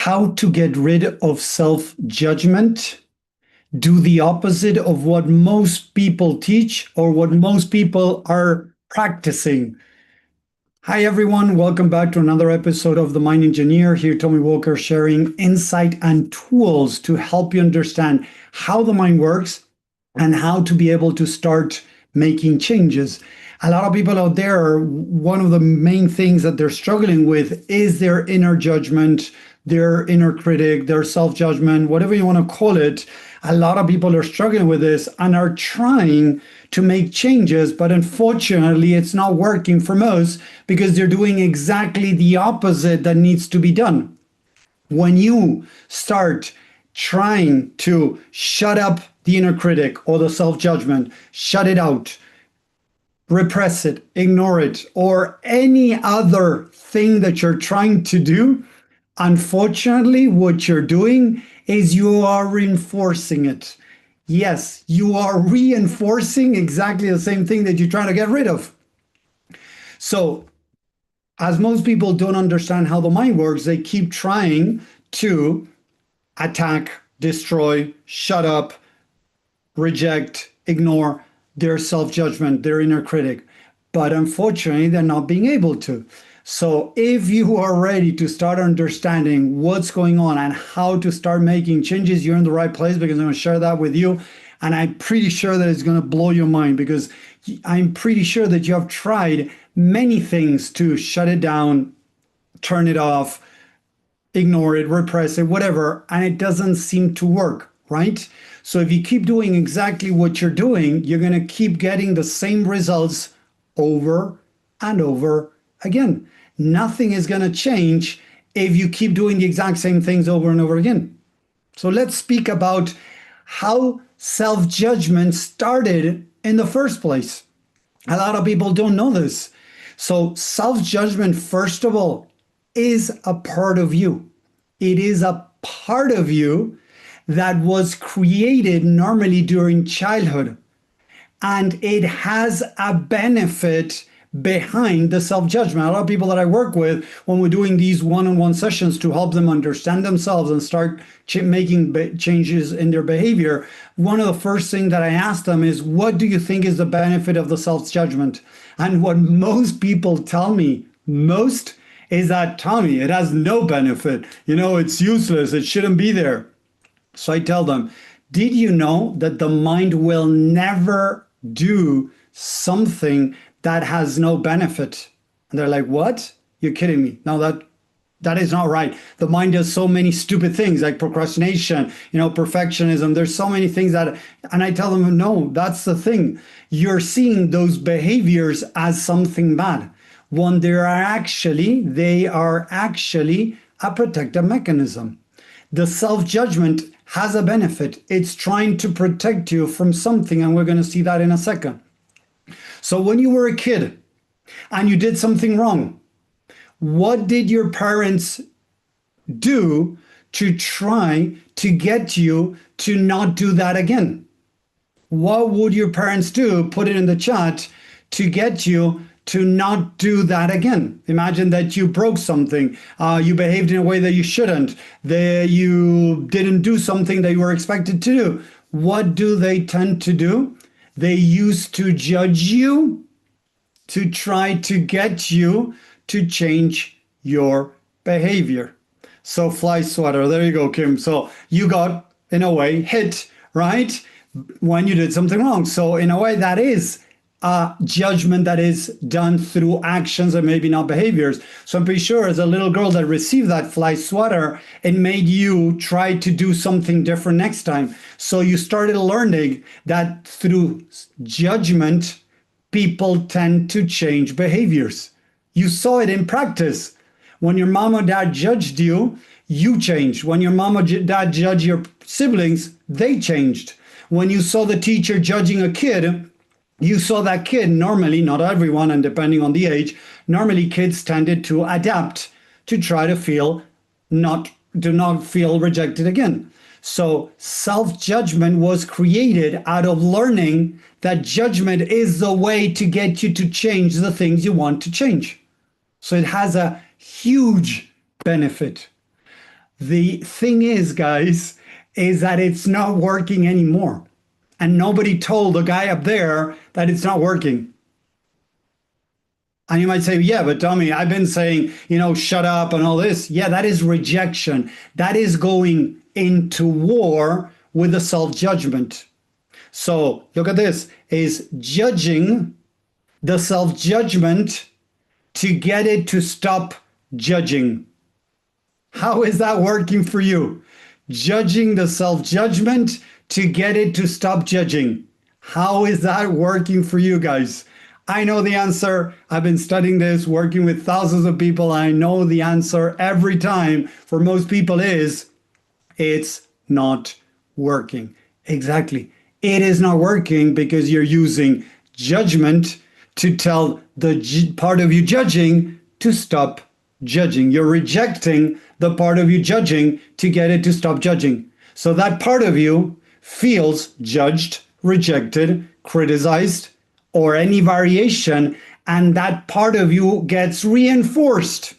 How to get rid of self-judgment, do the opposite of what most people teach or what most people are practicing. Hi, everyone. Welcome back to another episode of The Mind Engineer. Here, Tommy Walker sharing insight and tools to help you understand how the mind works and how to be able to start making changes. A lot of people out there, one of the main things that they're struggling with is their inner judgment, their inner critic, their self-judgment, whatever you want to call it. A lot of people are struggling with this and are trying to make changes, but unfortunately, it's not working for most because they're doing exactly the opposite that needs to be done. When you start trying to shut up the inner critic or the self-judgment, shut it out, repress it, ignore it, or any other thing that you're trying to do, unfortunately, what you're doing is you are reinforcing it. Yes, you are reinforcing exactly the same thing that you're trying to get rid of. So, as most people don't understand how the mind works, they keep trying to attack, destroy, shut up, reject, ignore their self-judgment, their inner critic. But unfortunately, they're not being able to. So if you are ready to start understanding what's going on and how to start making changes, you're in the right place because I'm going to share that with you. And I'm pretty sure that it's going to blow your mind because I'm pretty sure that you have tried many things to shut it down, turn it off, ignore it, repress it, whatever, and it doesn't seem to work, right? So if you keep doing exactly what you're doing, you're going to keep getting the same results over and over again. Nothing is going to change if you keep doing the exact same things over and over again. So let's speak about how self-judgment started in the first place. A lot of people don't know this. So self-judgment, first of all, is a part of you. It is a part of you that was created normally during childhood. And it has a benefit behind the self-judgment. A lot of people that I work with, when we're doing these one-on-one sessions to help them understand themselves and start making changes in their behavior, one of the first things that I ask them is, what do you think is the benefit of the self-judgment? And what most people tell me most is that, Tommy, it has no benefit. It's useless. It shouldn't be there. So I tell them, did you know that the mind will never do something that has no benefit? And they're like, what? You're kidding me. No, that is not right. The mind does so many stupid things like procrastination, perfectionism. There's so many things and I tell them, no, that's the thing. You're seeing those behaviors as something bad when they are actually a protective mechanism. The self-judgment has a benefit. It's trying to protect you from something, and we're going to see that in a second. So when you were a kid and you did something wrong, what did your parents do to try to get you to not do that again? What would your parents do? Put it in the chat to get you to not do that again. Imagine that you broke something, you behaved in a way that you shouldn't, you didn't do something that you were expected to do. What do they tend to do? They used to judge you to try to get you to change your behavior. So fly swatter, there you go, Kim. So you got, in a way, hit, right? When you did something wrong. So in a way, that is a judgment that is done through actions and maybe not behaviors. So I'm pretty sure as a little girl that received that fly swatter, it made you try to do something different next time. So you started learning that through judgment, people tend to change behaviors. You saw it in practice. When your mom or dad judged you, you changed. When your mom or dad judged your siblings, they changed. When you saw the teacher judging a kid, you saw that kid, normally, not everyone, and depending on the age, normally kids tended to adapt to try to do not feel rejected again. So self-judgment was created out of learning that judgment is the way to get you to change the things you want to change. So it has a huge benefit. The thing is, guys, is that it's not working anymore. And nobody told the guy up there that it's not working. And you might say, yeah, but Tommy, I've been saying, shut up and all this. Yeah, that is rejection. That is going into war with the self-judgment. So look at this, is judging the self-judgment to get it to stop judging. How is that working for you? Judging the self-judgment to get it to stop judging. How is that working for you guys? I know the answer. I've been studying this, working with thousands of people. I know the answer every time for most people is, it's not working. Exactly. It is not working because you're using judgment to tell the part of you judging to stop judging. You're rejecting the part of you judging to get it to stop judging. So that part of you feels judged, rejected, criticized, or any variation, and that part of you gets reinforced.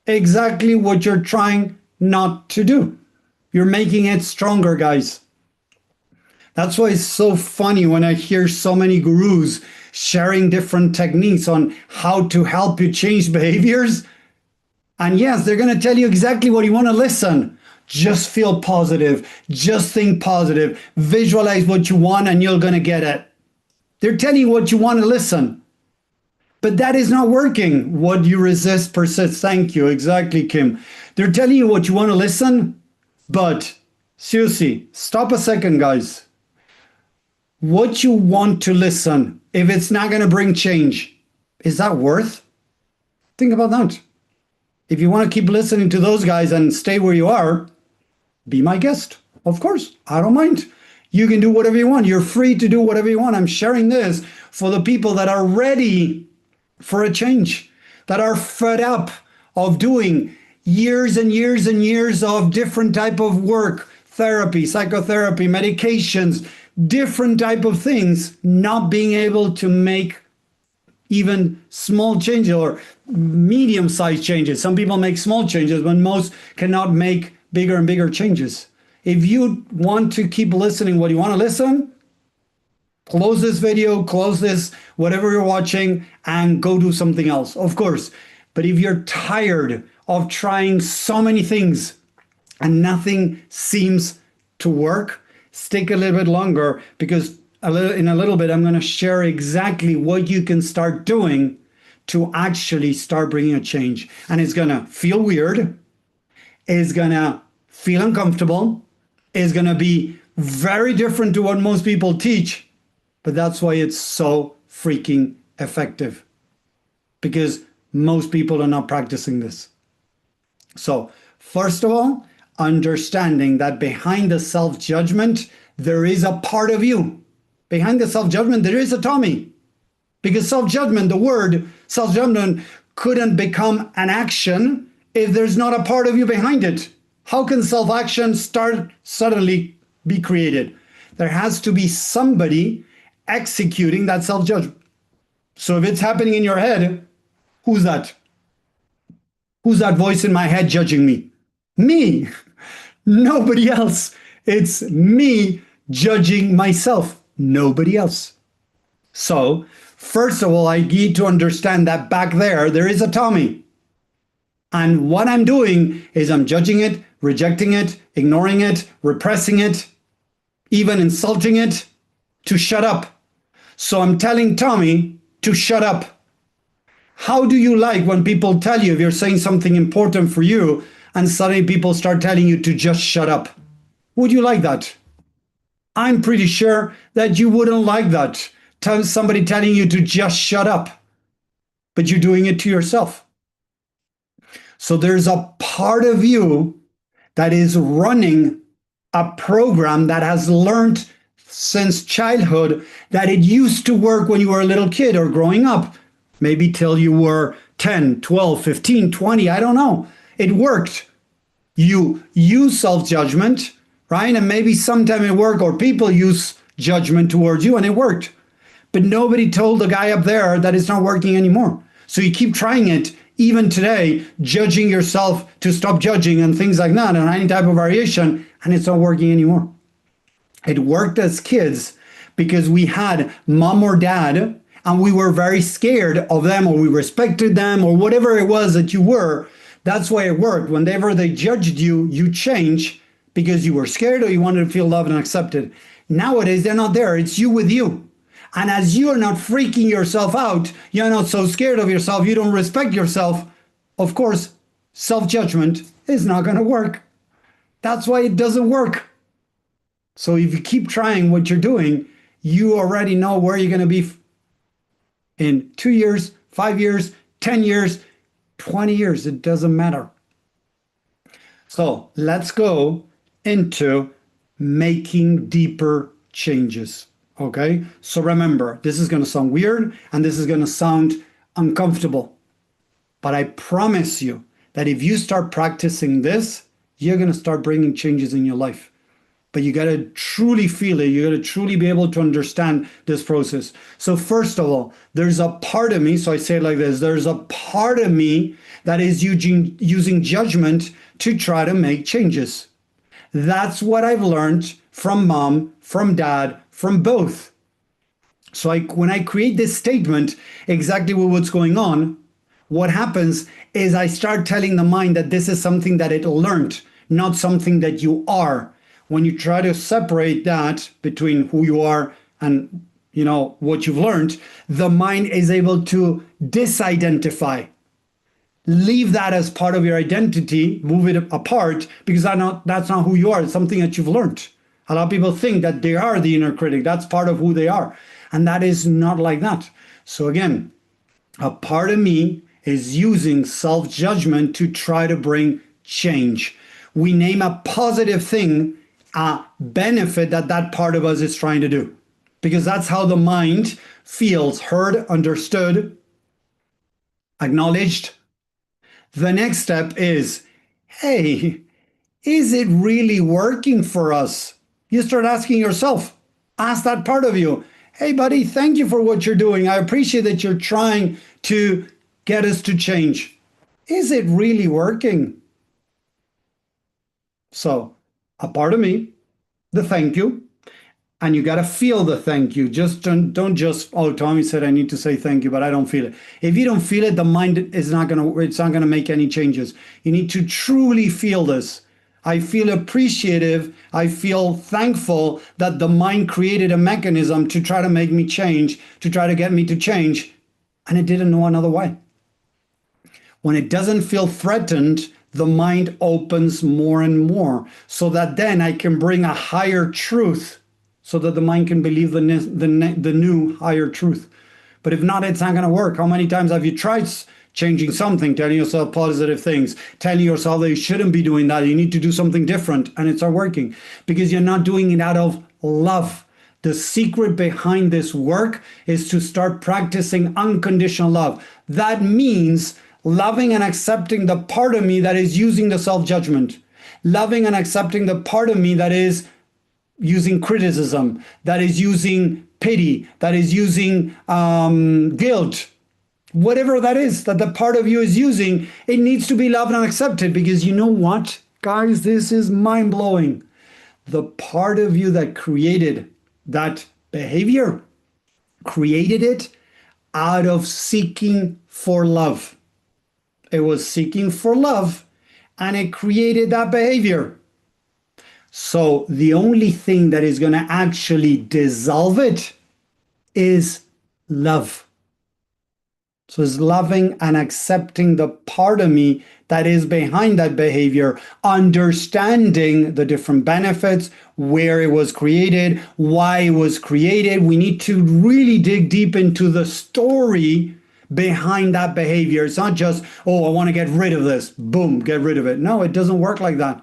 Exactly what you're trying not to do. You're making it stronger, guys. That's why it's so funny when I hear so many gurus sharing different techniques on how to help you change behaviors. And yes, they're going to tell you exactly what you want to listen. Just feel positive. Just think positive. Visualize what you want and you're going to get it. They're telling you what you want to listen. But that is not working. What you resist persists. Thank you. Exactly, Kim. They're telling you what you want to listen. But seriously, stop a second, guys. What you want to listen, if it's not going to bring change, is that worth? Think about that. If you want to keep listening to those guys and stay where you are, be my guest. Of course, I don't mind. You can do whatever you want. You're free to do whatever you want. I'm sharing this for the people that are ready for a change, that are fed up of doing years and years and years of different type of work, therapy, psychotherapy, medications, different type of things, not being able to make even small changes or medium-sized changes. Some people make small changes, but most cannot make bigger and bigger changes. If you want to keep listening what you want to listen, close this video, close this, whatever you're watching, and go do something else, of course. But if you're tired of trying so many things and nothing seems to work, stick a little bit longer, because in a little bit, I'm going to share exactly what you can start doing to actually start bringing a change. And it's going to feel weird. It's going to feel uncomfortable. It's going to be very different to what most people teach. But that's why it's so freaking effective. Because most people are not practicing this. So first of all, understanding that behind the self-judgment, there is a part of you. Behind the self-judgment, there is a Tommy. Because self-judgment, the word self-judgment couldn't become an action if there's not a part of you behind it. How can self-action suddenly be created? There has to be somebody executing that self-judgment. So if it's happening in your head, who's that? Who's that voice in my head judging me? Me. Nobody else. It's me judging myself. Nobody else. So, first of all, I need to understand that back there is a Tommy. And what I'm doing is I'm judging it, rejecting it, ignoring it, repressing it, even insulting it, to shut up. So I'm telling Tommy to shut up. How do you like when people tell you, if you're saying something important for you, and suddenly people start telling you to just shut up? Would you like that? I'm pretty sure that you wouldn't like that. Somebody telling you to just shut up, but you're doing it to yourself. So there's a part of you that is running a program that has learned since childhood that it used to work when you were a little kid or growing up, maybe till you were 10, 12, 15, 20, I don't know. It worked. You use self-judgment, right? And maybe sometime it worked, or people use judgment towards you and it worked. But nobody told the guy up there that it's not working anymore. So you keep trying it even today, judging yourself to stop judging and things like that, and any type of variation, and it's not working anymore. It worked as kids because we had mom or dad and we were very scared of them, or we respected them, or whatever it was that you were. That's why it worked. Whenever they judged you, you change because you were scared or you wanted to feel loved and accepted. Nowadays, they're not there. It's you with you. And as you are not freaking yourself out, you're not so scared of yourself, you don't respect yourself, of course, self-judgment is not going to work. That's why it doesn't work. So if you keep trying what you're doing, you already know where you're going to be in 2 years, 5 years, 10 years, 20 years. It doesn't matter. So let's go into making deeper changes. Okay? So remember, this is going to sound weird and this is going to sound uncomfortable. But I promise you that if you start practicing this, you're going to start bringing changes in your life. But you got to truly feel it. You got to truly be able to understand this process. So first of all, there's a part of me, so I say it like this, there's a part of me that is using judgment to try to make changes. That's what I've learned from mom, from dad, from both. So when I create this statement, exactly what's going on, what happens is I start telling the mind that this is something that it learned, not something that you are. When you try to separate that between who you are and what you've learned, the mind is able to disidentify. Leave that as part of your identity, move it apart, because that's not who you are. It's something that you've learned. A lot of people think that they are the inner critic. That's part of who they are. And that is not like that. So again, a part of me is using self-judgment to try to bring change. We name a positive thing a benefit that part of us is trying to do, because that's how the mind feels heard, understood, acknowledged. The next step is, hey, is it really working for us? You start asking yourself, ask that part of you, hey buddy, thank you for what you're doing. I appreciate that you're trying to get us to change. Is it really working? So a part of me, the thank you, and you got to feel the thank you. Just don't just, oh, Tommy said I need to say thank you, but I don't feel it. If you don't feel it, the mind is not it's not going to make any changes. You need to truly feel this. I feel appreciative. I feel thankful that the mind created a mechanism to try to make me change, to try to get me to change, and it didn't know another way. When it doesn't feel threatened, the mind opens more and more, so that then I can bring a higher truth, so that the mind can believe the new higher truth. But if not, it's not going to work. How many times have you tried changing something, telling yourself positive things, telling yourself that you shouldn't be doing that, you need to do something different, and it's not working because you're not doing it out of love. The secret behind this work is to start practicing unconditional love. That means loving and accepting the part of me that is using the self-judgment, loving and accepting the part of me that is using criticism, that is using pity, that is using guilt, whatever that is that the part of you is using, it needs to be loved and accepted, because you know what, guys, this is mind-blowing. The part of you that created that behavior created it out of seeking for love. It was seeking for love, and it created that behavior. So the only thing that is going to actually dissolve it is love. So it's loving and accepting the part of me that is behind that behavior, understanding the different benefits, where it was created, why it was created. We need to really dig deep into the story behind that behavior. It's not just, oh, I want to get rid of this. Boom, get rid of it. No, it doesn't work like that.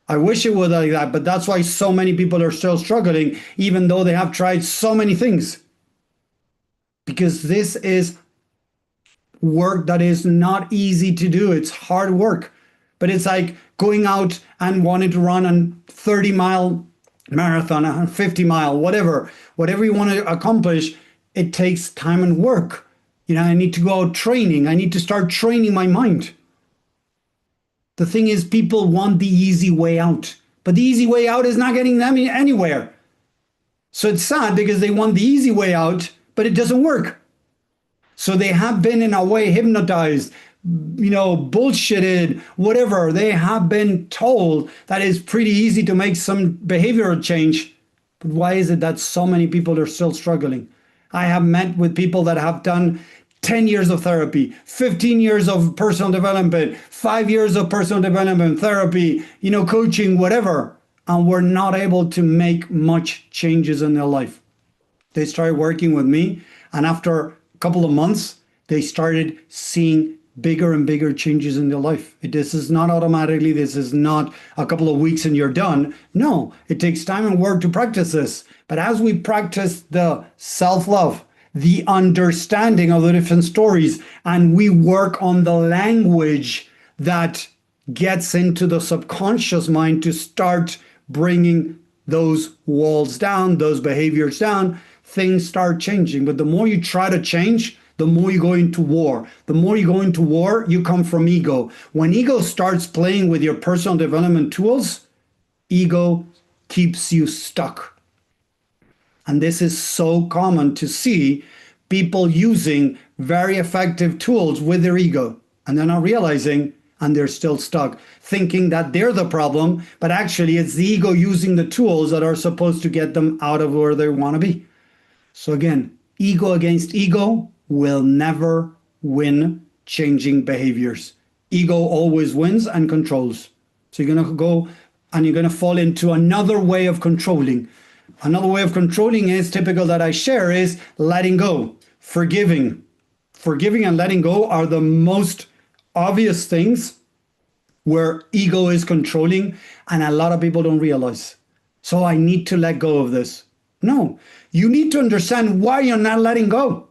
I wish it would like that, but that's why so many people are still struggling, even though they have tried so many things. Because this is work that is not easy to do. It's hard work. But it's like going out and wanting to run a 30-mile marathon, a 50-mile, whatever you want to accomplish, it takes time and work. I need to go out training. I need to start training my mind. The thing is, people want the easy way out, but the easy way out is not getting them anywhere. So it's sad because they want the easy way out, but it doesn't work. So they have been, in a way, hypnotized, bullshitted, whatever. They have been told that it's pretty easy to make some behavioral change. But why is it that so many people are still struggling? I have met with people that have done 10 years of therapy, 15 years of personal development, 5 years of personal development, therapy, coaching, whatever. And were not able to make much changes in their life. They started working with me, and after a couple of months, they started seeing bigger and bigger changes in their life. This is not automatically, this is not a couple of weeks and you're done. No, it takes time and work to practice this. But as we practice the self-love, the understanding of the different stories, and we work on the language that gets into the subconscious mind to start bringing those walls down, those behaviors down, things start changing. But the more you try to change, the more you go into war. The more you go into war, you come from ego. When ego starts playing with your personal development tools, ego keeps you stuck. And this is so common to see people using very effective tools with their ego, and they're not realizing, and they're still stuck, thinking that they're the problem, but actually it's the ego using the tools that are supposed to get them out of where they want to be. So again, ego against ego will never win changing behaviors. Ego always wins and controls. So you're going to go and you're going to fall into another way of controlling. Another way of controlling is typical that I share is letting go, forgiving. Forgiving and letting go are the most obvious things where ego is controlling, and a lot of people don't realize. So I need to let go of this. No, you need to understand why you're not letting go.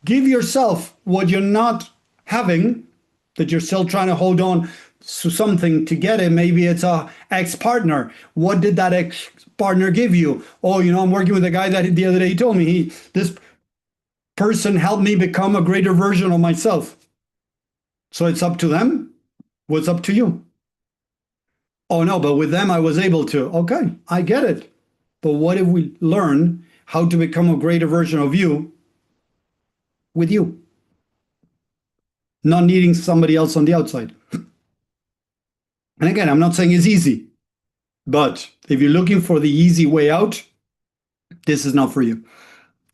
Give yourself what you're not having, that you're still trying to hold on to something to get it. Maybe it's a ex-partner. What did that ex-partner give you? Oh, I'm working with a guy that the other day he told me this person helped me become a greater version of myself. So it's up to them. What's up to you? Oh no, but with them I was able to. Okay, I get it. But what if we learn how to become a greater version of you with you? Not needing somebody else on the outside. And again, I'm not saying it's easy, but if you're looking for the easy way out, this is not for you.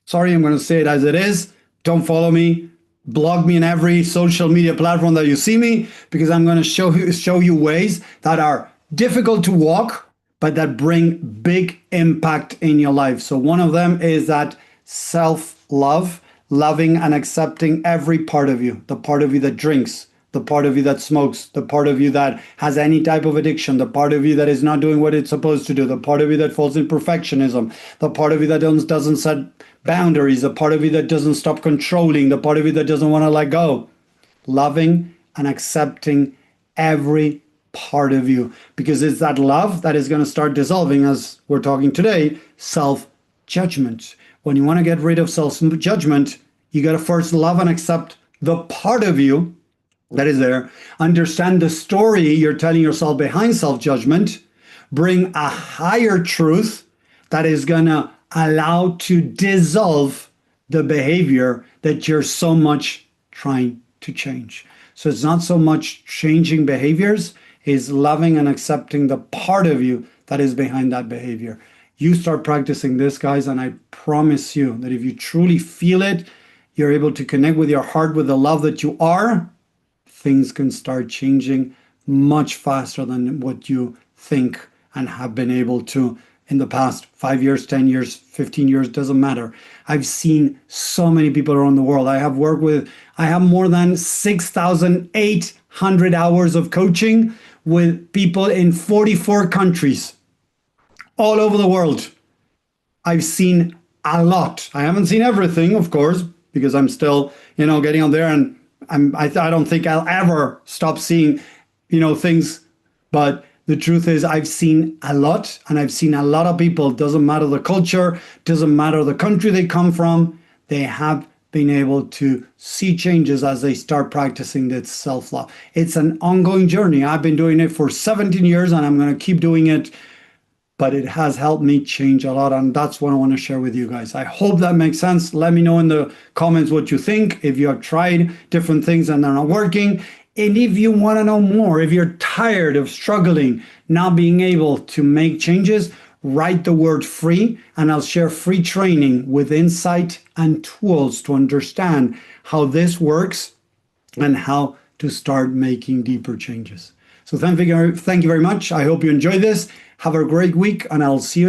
Sorry, I'm going to say it as it is. Don't follow me. Blog me in every social media platform that you see me, because I'm going to show you ways that are difficult to walk, but that bring big impact in your life. So one of them is that self-love, loving and accepting every part of you, the part of you that drinks, the part of you that smokes, the part of you that has any type of addiction, the part of you that is not doing what it's supposed to do, the part of you that falls in perfectionism, the part of you that doesn't set boundaries, the part of you that doesn't stop controlling, the part of you that doesn't want to let go. Loving and accepting every part of you, because it's that love that is going to start dissolving, as we're talking today, self-judgment. When you want to get rid of self-judgment, you got to first love and accept the part of you that is there, understand the story you're telling yourself behind self-judgment, bring a higher truth that is going to allow to dissolve the behavior that you're so much trying to change. So it's not so much changing behaviors, it's loving and accepting the part of you that is behind that behavior. You start practicing this, guys, and I promise you that if you truly feel it, you're able to connect with your heart, with the love that you are, things can start changing much faster than what you think and have been able to in the past 5 years, 10 years, 15 years, doesn't matter. I've seen so many people around the world. I have more than 6,800 hours of coaching with people in 44 countries all over the world. I've seen a lot. I haven't seen everything, of course, because I'm still, getting on there, and I don't think I'll ever stop seeing, things. But the truth is, I've seen a lot, and I've seen a lot of people. Doesn't matter the culture, doesn't matter the country they come from. They have being able to see changes as they start practicing this self-love. It's an ongoing journey. I've been doing it for 17 years and I'm going to keep doing it, but it has helped me change a lot. And that's what I want to share with you guys. I hope that makes sense. Let me know in the comments what you think, if you have tried different things and they're not working. And if you want to know more, if you're tired of struggling, not being able to make changes, write the word free, and I'll share free training with insight and tools to understand how this works and how to start making deeper changes. So thank you very much. I hope you enjoyed this. Have a great week, and I'll see you next.